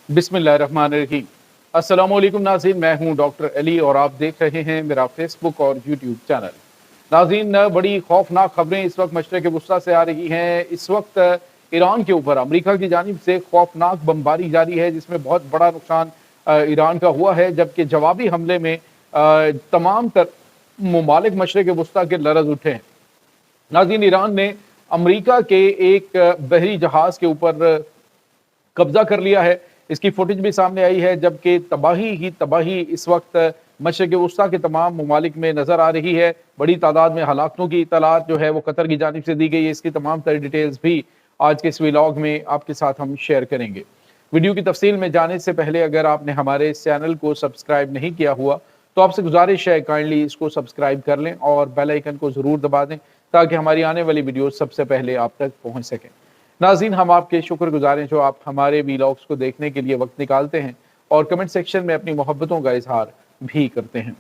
बिस्मिल्लाहिर्रहमानिर्रहीम। अस्सलाम वालेकुम नाज़रीन, मैं हूं डॉक्टर अली और आप देख रहे हैं मेरा फेसबुक और यूट्यूब चैनल। नाज़रीन, बड़ी खौफनाक खबरें इस वक्त मशरिक़ वुस्ता से आ रही हैं। इस वक्त ईरान के ऊपर अमेरिका की जानिब से खौफनाक बमबारी जारी है, जिसमें बहुत बड़ा नुकसान ईरान का हुआ है, जबकि जवाबी हमले में तमाम तर ममालिक मशरिक़ वुस्ता के लरज़ उठे हैं। नाज़रीन, ईरान ने अमेरिका के एक बहरी जहाज़ के ऊपर कब्जा कर लिया है। इसकी फुटेज भी सामने आई है, जबकि तबाही ही तबाही इस वक्त मशरिक़ वुस्ता के तमाम ममालिक में नज़र आ रही है। बड़ी तादाद में हलाकतों की इत्तलात जो है वो कतर की जानिब से दी गई है। इसकी तमाम तर डिटेल्स भी आज के इस व्लॉग में आपके साथ हम शेयर करेंगे। वीडियो की तफसील में जाने से पहले अगर आपने हमारे इस चैनल को सब्सक्राइब नहीं किया हुआ तो आपसे गुजारिश है, काइंडली इसको सब्सक्राइब कर लें और बेल आइकन को ज़रूर दबा दें ताकि हमारी आने वाली वीडियो सबसे पहले आप तक पहुँच सकें। नाज़रीन, हम आपके शुक्रगुज़ार हैं जो आप हमारे वीलॉग्स को देखने के लिए वक्त निकालते हैं और कमेंट सेक्शन में अपनी मोहब्बतों का इजहार भी करते हैं।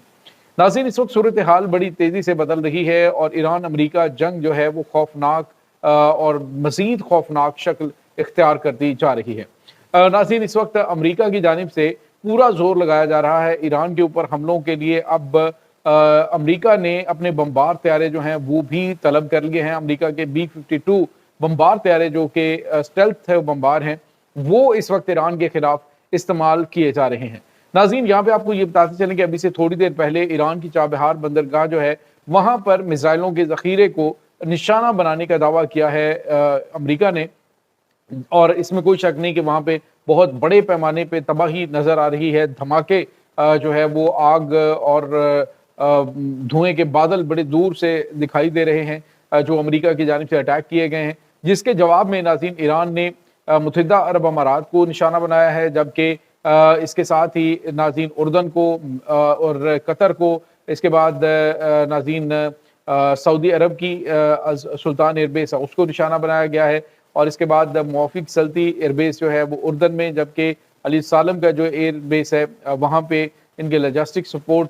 नाज़रीन, इस वक्त सूरत हाल बड़ी तेज़ी से बदल रही है और ईरान अमेरिका जंग जो है वो खौफनाक और मज़ीद खौफनाक शक्ल इख्तियार करती जा रही है। नाज़रीन, इस वक्त अमेरिका की जानिब से पूरा जोर लगाया जा रहा है ईरान के ऊपर हमलों के लिए। अब अमेरिका ने अपने बमबार तैयारे जो हैं वो भी तलब कर लिए हैं। अमेरिका के B-52 बमबार तैयारे जो कि स्टेल्थ है बमबार हैं, वो इस वक्त ईरान के खिलाफ इस्तेमाल किए जा रहे हैं। नाज़रीन, यहाँ पे आपको ये बताते चलें कि अभी से थोड़ी देर पहले ईरान की चाबहार बंदरगाह जो है वहाँ पर मिसाइलों के ज़ख़ीरे को निशाना बनाने का दावा किया है अमेरिका ने, और इसमें कोई शक नहीं कि वहाँ पे बहुत बड़े पैमाने पे तबाही नज़र आ रही है। धमाके जो है वो आग और धुएं के बादल बड़े दूर से दिखाई दे रहे हैं जो अमेरिका की जानिब से अटैक किए गए हैं, जिसके जवाब में नाज़रीन ईरान ने मुत्तहिदा अरब अमारात को निशाना बनाया है, जबकि इसके साथ ही नाज़रीन उर्दन को और कतर को, इसके बाद नाज़रीन सऊदी अरब की सुल्तान एयरबेस है उसको निशाना बनाया गया है, और इसके बाद मौफिक सल्ती एयरबेस जो है वो उर्दन में, जबकि अली सालम का जो एयरबेस है वहाँ पे इनके लॉजिस्टिक सपोर्ट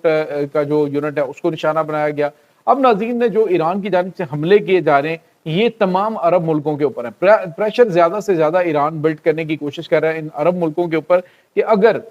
का जो यूनिट है उसको निशाना बनाया गया। अब नाज़रीन ने जो ईरान की जानिब से हमले किए जा रहे हैं ये तमाम अरब मुल्कों के ऊपर है। प्रेशर ज़्यादा से ज़्यादा ईरान बिल्ड करने की कोशिश कर रहा है इन अरब मुल्कों के ऊपर कि अगर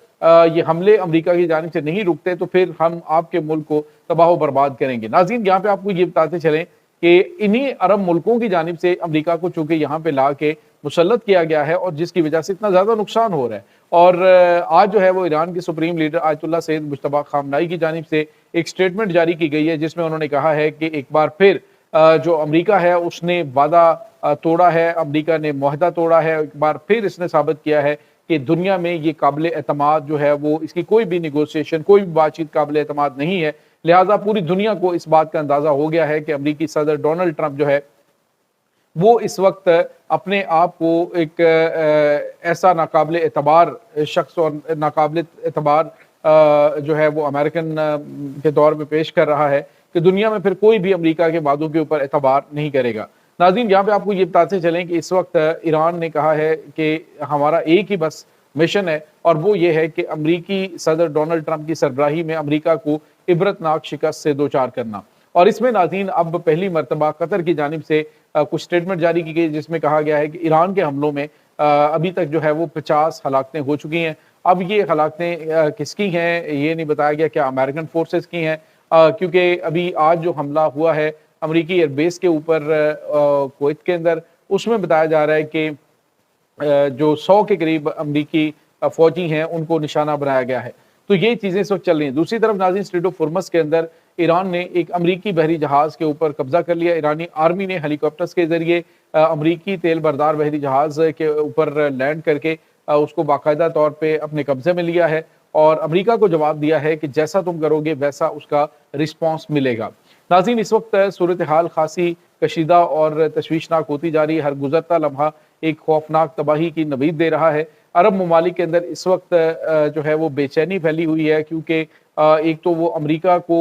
ये हमले अमेरिका की जानिब से नहीं रुकते तो फिर हम आपके मुल्क को तबाह बर्बाद करेंगे। नाज़रीन, यहाँ पे आपको ये बताते चलें कि इन्हीं अरब मुल्कों की जानिब से अमेरिका को चूंकि यहाँ पे ला के मुसल्लत किया गया है और जिसकी वजह से इतना ज़्यादा नुकसान हो रहा है, और आज जो है वो ईरान के supreme leader Ayatollah Sayyid Mojtaba Khamenei की जानिब से एक स्टेटमेंट जारी की गई है, जिसमें उन्होंने कहा है कि एक बार फिर जो अमेरिका है उसने वादा तोड़ा है, अमेरिका ने मुआहदा तोड़ा है, एक बार फिर इसने साबित किया है कि दुनिया में ये काबिल एतमाद जो है वो इसकी कोई भी निगोशिएशन, कोई भी बातचीत काबिल एतमाद नहीं है। लिहाजा पूरी दुनिया को इस बात का अंदाज़ा हो गया है कि अमेरिकी सदर डोनाल्ड ट्रंप जो है वो इस वक्त अपने आप को एक ऐसा नाकाबिल एतबार शख्स और नाकाबिल एतबार जो है वो अमेरिकन के तौर पे पेश कर रहा है कि दुनिया में फिर कोई भी अमेरिका के वादों के ऊपर एतबार नहीं करेगा। नाज़रीन, यहाँ पे आपको ये बताते चलें कि इस वक्त ईरान ने कहा है कि हमारा एक ही बस मिशन है और वो ये है कि अमेरिकी सदर डोनाल्ड ट्रंप की सरबराही में अमेरिका को इबरतनाक शिकस्त से दो चार करना। और इसमें नाज़रीन अब पहली मरतबा कतर की जानिब से कुछ स्टेटमेंट जारी की गई, जिसमें कहा गया है कि ईरान के हमलों में अभी तक जो है वो 50 हलाकतें हो चुकी हैं। अब ये हलाकतें किसकी हैं ये नहीं बताया गया, क्या अमेरिकन फोर्सेस की हैं, क्योंकि अभी आज जो हमला हुआ है अमेरिकी एयरबेस के ऊपर कुवैत के अंदर, उसमें बताया जा रहा है कि जो 100 के करीब अमेरिकी फौजी हैं उनको निशाना बनाया गया है। तो ये चीज़ें इस वक्त चल रही हैं। दूसरी तरफ नाज़रीन, स्ट्रेट ऑफ होर्मुज़ के अंदर ईरान ने एक अमेरिकी बहरी जहाज़ के ऊपर कब्जा कर लिया। ईरानी आर्मी ने हेलीकॉप्टर्स के जरिए अमेरिकी तेल बरदार बहरी जहाज़ के ऊपर लैंड करके उसको बाकायदा तौर पे अपने कब्जे में लिया है और अमेरिका को जवाब दिया है कि जैसा तुम करोगे वैसा उसका रिस्पॉन्स मिलेगा। नाज़रीन, इस वक्त सूरत हाल खासी कशीदा और तशवीशनाक होती जा रही है। हर गुजरता लम्हा एक खौफनाक तबाही की नवीद दे रहा है। अरब ममालिक के अंदर इस वक्त जो है वो बेचैनी फैली हुई है, क्योंकि एक तो वो अमेरिका को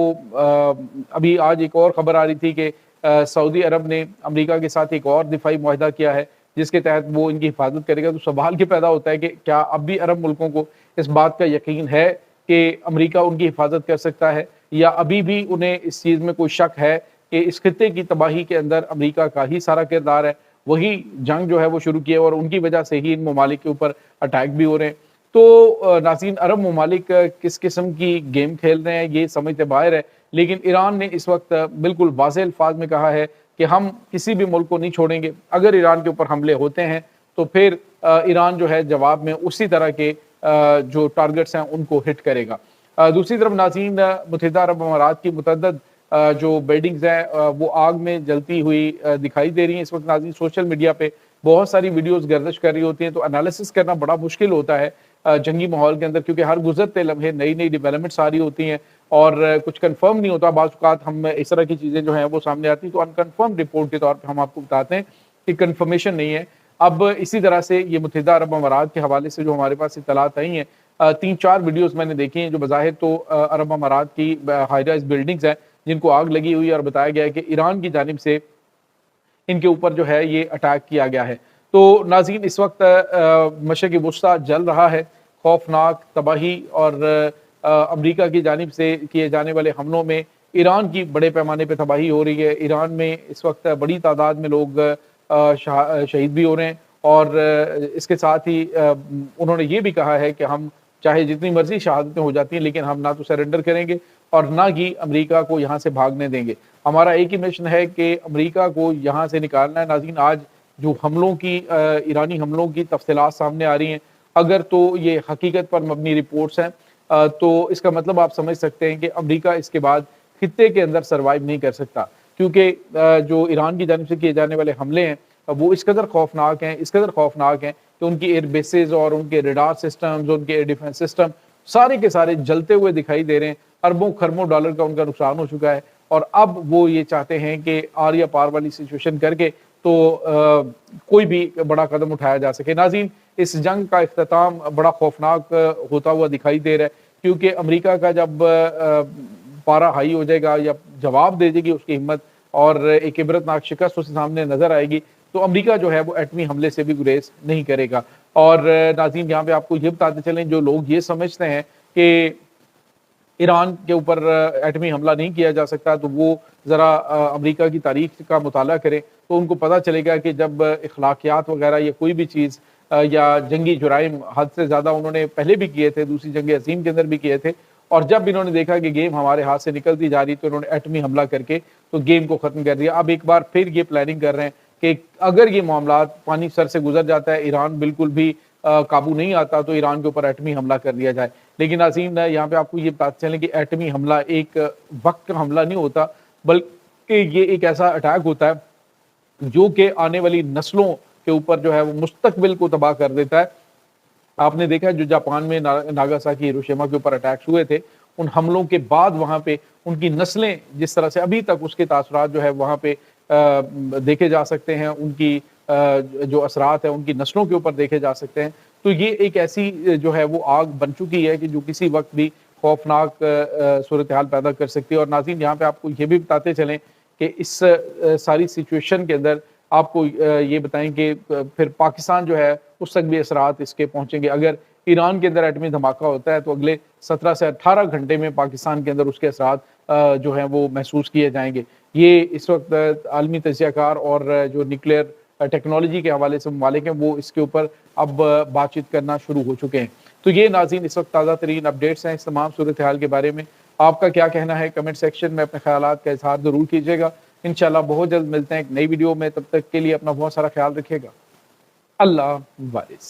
अभी आज एक और ख़बर आ रही थी कि सऊदी अरब ने अमेरिका के साथ एक और दिफाई मुआहदा किया है जिसके तहत वो इनकी हिफाजत करेगा। तो सवाल ये पैदा होता है कि क्या अब भी अरब मुल्कों को इस बात का यकीन है कि अमेरिका उनकी हिफाजत कर सकता है, या अभी भी उन्हें इस चीज़ में कोई शक है कि इस खित्ते की तबाही के अंदर अमेरिका का ही सारा किरदार है, वही जंग जो है वो शुरू किया और उनकी वजह से ही इन ममालिक के ऊपर अटैक भी हो रहे हैं। تو नाज़रीन अरब ममालिक किस किस्म की गेम खेल रहे हैं ये समझ से बाहर है, लेकिन ईरान ने इस वक्त बिल्कुल वाज़ेह अल्फाज में कहा है कि हम किसी भी मुल्क को नहीं छोड़ेंगे। अगर ईरान के ऊपर हमले होते हैं तो फिर ईरान जो है जवाब में उसी तरह के जो टारगेट्स हैं उनको हिट करेगा। दूसरी तरफ नाज़रीन मुत्तहिदा अरब अमारात की मुतअद्दिद जो बिल्डिंग्स हैं वो आग में जलती हुई दिखाई दे रही हैं। इस वक्त नाज़रीन सोशल मीडिया पे बहुत सारी वीडियोस गर्दिश कर रही होती हैं, तो एनालिसिस करना बड़ा मुश्किल होता है जंगी माहौल के अंदर, क्योंकि हर गुजरते लम्हे नई-नई डेवलपमेंट्स आ रही होती हैं और कुछ कंफर्म नहीं होता। बाज़ औक़ात हम इस तरह की चीज़ें जो हैं वो सामने आती हैं, तो अनकन्फर्म रिपोर्ट के तौर पे हम आपको बताते हैं कि कंफर्मेशन नहीं है। अब इसी तरह से ये मुत्तहिदा अरब अमारात के हवाले से जो हमारे पास इत्तलात आई हैं, 3-4 वीडियोस मैंने देखी हैं जो बज़ाहिर तो अरब अमारात की हाई राइज़ बिल्डिंग्स हैं जिनको आग लगी हुई है और बताया गया है कि ईरान की जानिब से इनके ऊपर जो है ये अटैक किया गया है। तो नाज़रीन इस वक्त मशरिक़ वुस्ता जल रहा है, खौफनाक तबाही और अमरीका की जानिब से किए जाने वाले हमलों में ईरान की बड़े पैमाने पे तबाही हो रही है। ईरान में इस वक्त बड़ी तादाद में लोग शहीद भी हो रहे हैं और इसके साथ ही उन्होंने ये भी कहा है कि हम चाहे जितनी मर्जी शहादतें हो जाती हैं लेकिन हम ना तो सरेंडर करेंगे और ना ही अमेरिका को यहाँ से भागने देंगे। हमारा एक ही मिशन है कि अमेरिका को यहाँ से निकालना है। नाज़रीन आज जो हमलों की ईरानी हमलों की तफसीलात सामने आ रही हैं, अगर तो ये हकीकत पर मबनी रिपोर्ट्स हैं तो इसका मतलब आप समझ सकते हैं कि अमेरिका इसके बाद खित्ते के अंदर सर्वाइव नहीं कर सकता, क्योंकि जो ईरान की जानिब से किए जाने वाले हमले हैं वो इस कदर खौफनाक हैं, इस कदर खौफनाक हैं कि उनकी एयर बेसेस और उनके रडार सिस्टम्स, उनके एयर डिफेंस सिस्टम सारे के सारे जलते हुए दिखाई दे रहे हैं। अरबों खरबों डॉलर का उनका नुकसान हो चुका है और अब वो ये चाहते हैं कि आर या पार वाली सिचुएशन करके तो कोई भी बड़ा कदम उठाया जा सके। नाज़रीन इस जंग का इख्तिताम बड़ा खौफनाक होता हुआ दिखाई दे रहा है, क्योंकि अमेरिका का जब पारा हाई हो जाएगा या जवाब दे देगी उसकी हिम्मत और एक इबरतनाक शिकस्त उसके सामने नजर आएगी, तो अमेरिका जो है वो एटमी हमले से भी गुरेज नहीं करेगा। और नाज़रीन यहाँ पे आपको ये बताते चलें, जो लोग ये समझते हैं कि ईरान के ऊपर एटमी हमला नहीं किया जा सकता, तो वो ज़रा अमेरिका की तारीख का मुताला करें तो उनको पता चलेगा कि जब इखलाकियात वगैरह या कोई भी चीज़ या जंगी जुराइम हद से ज़्यादा उन्होंने पहले भी किए थे, दूसरी जंग अज़ीम के अंदर भी किए थे, और जब इन्होंने देखा कि गेम हमारे हाथ से निकलती जा रही तो इन्होंने एटमी हमला करके तो गेम को ख़त्म कर दिया। अब एक बार फिर ये प्लानिंग कर रहे हैं कि अगर ये मामलात पानी सर से गुजर जाता है, ईरान बिल्कुल भी काबू नहीं आता, तो ईरान के ऊपर एटमी हमला कर दिया जाए। लेकिन नाज़रीन यहाँ पे आपको ये बताते चलें कि एटमी हमला एक वक्त का हमला नहीं होता, बल्कि ये एक ऐसा अटैक होता है जो कि आने वाली नस्लों के ऊपर जो है वो मुस्तकबिल को तबाह कर देता है। आपने देखा है जो जापान में नागासाकी हिरोशिमा के ऊपर अटैक्स हुए थे, उन हमलों के बाद वहाँ पे उनकी नस्लें जिस तरह से अभी तक उसके तासुरात जो है वहाँ पे देखे जा सकते हैं, उनकी जो असरात है उनकी नस्लों के ऊपर देखे जा सकते हैं। तो ये एक ऐसी जो है वो आग बन चुकी है कि जो किसी वक्त भी खौफनाक सूरत हाल पैदा कर सकती है। और नाज़रीन यहाँ पे आपको ये भी बताते चलें कि इस सारी सिचुएशन के अंदर आपको ये बताएं कि फिर पाकिस्तान जो है उस तक भी असरात इसके पहुँचेंगे। अगर ईरान के अंदर एटमी धमाका होता है तो अगले 17 से 18 घंटे में पाकिस्तान के अंदर उसके असरात जो हैं वो महसूस किए जाएंगे। ये इस वक्त आलमी तज्ज़ियाकार और जो न्यूक्लियर टेक्नोलॉजी के हवाले से ममालिक हैं वो इसके ऊपर अब बातचीत करना शुरू हो चुके हैं। तो ये नाज़रीन इस वक्त ताज़ा तरीन अपडेट्स हैं इस तमाम सूरत हाल के बारे में। आपका क्या कहना है कमेंट सेक्शन में अपने ख्यालात का इज़हार ज़रूर कीजिएगा। इंशाल्लाह बहुत जल्द मिलते हैं एक नई वीडियो में, तब तक के लिए अपना बहुत सारा ख्याल रखिएगा। अल्लाह हाफ़िज़।